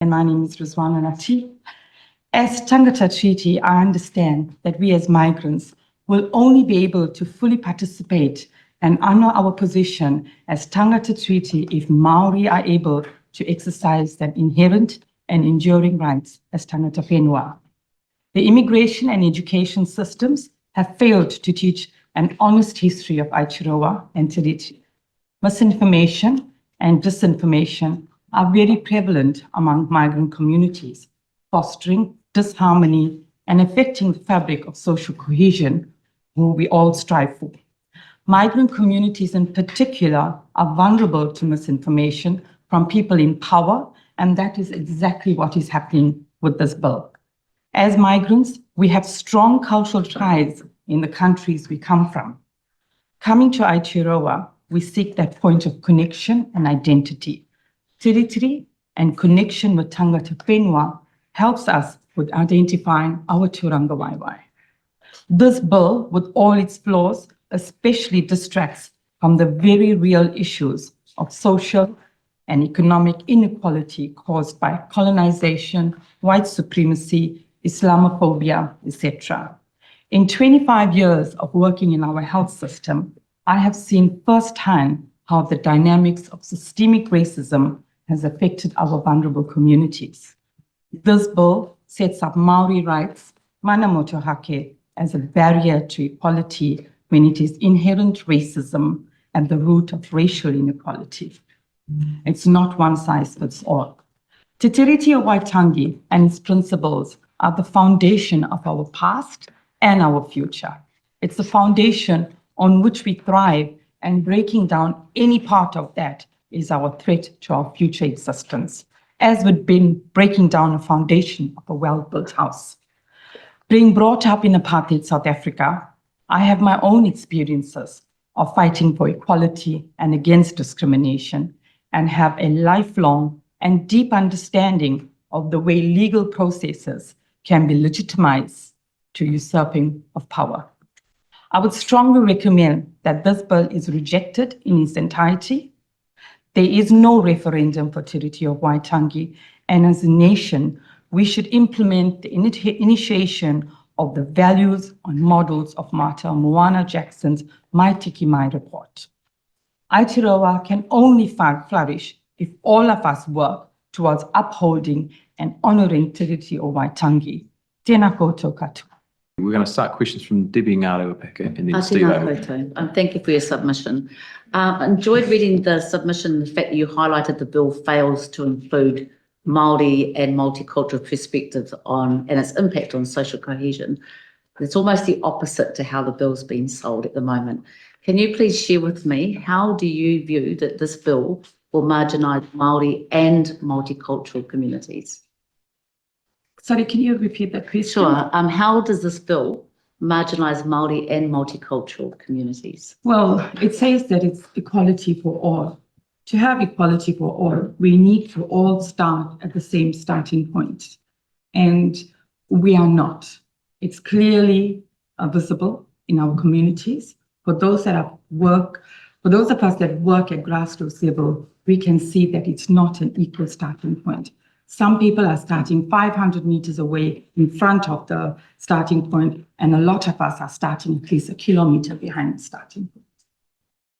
And my name is Rizwaana Latiff. As Tangata Treaty, I understand that we as migrants will only be able to fully participate and honor our position as Tangata Treaty if Maori are able to exercise their inherent and enduring rights as Tangata Whenua. The immigration and education systems have failed to teach an honest history of Aotearoa and Tiriti. Misinformation and disinformation are very prevalent among migrant communities, fostering disharmony and affecting the fabric of social cohesion, who we all strive for. Migrant communities in particular are vulnerable to misinformation from people in power, and that is exactly what is happening with this bill. As migrants, we have strong cultural ties in the countries we come from. Coming to Aotearoa, we seek that point of connection and identity. Tiriti and connection with Tangata Whenua helps us with identifying our Turanga Waiwai. This bill, with all its flaws, especially distracts from the very real issues of social and economic inequality caused by colonization, white supremacy, Islamophobia, etc. In 25 years of working in our health system, I have seen firsthand how the dynamics of systemic racism has affected our vulnerable communities. This bill sets up Maori rights, mana motuhake, as a barrier to equality when it is inherent racism at the root of racial inequality. It's not one size fits all. Te Tiriti o Waitangi and its principles are the foundation of our past and our future. It's the foundation on which we thrive, and breaking down any part of that is our threat to our future existence, as would be breaking down a foundation of a well-built house. Being brought up in apartheid South Africa, I have my own experiences of fighting for equality and against discrimination, and have a lifelong and deep understanding of the way legal processes can be legitimized to usurping of power. I would strongly recommend that this bill is rejected in its entirety. There is no referendum for Tiriti or Waitangi, and as a nation, we should implement the initiation of the values and models of Martha Moana Jackson's My Tiki Mai report. Aotearoa can only flourish if all of us work towards upholding and honouring Tiriti or Waitangi. Tēnā koutou katoa. We're going to start questions from Debbie Ngārewa and then Steve. Thank you for your submission. Enjoyed reading the submission, the fact that you highlighted the bill fails to include Māori and multicultural perspectives and its impact on social cohesion. It's almost the opposite to how the bill's been sold at the moment. Can you please share with me, how do you view that this bill will marginalise Māori and multicultural communities? Sorry, can you repeat that question? Sure. How does this bill marginalise Māori and multicultural communities? Well, it says that it's equality for all. To have equality for all, we need to all start at the same starting point. And we are not. It's clearly visible in our communities. For those of us that work at grassroots level, we can see that it's not an equal starting point. Some people are starting 500 meters away in front of the starting point, and a lot of us are starting at least a kilometer behind the starting point.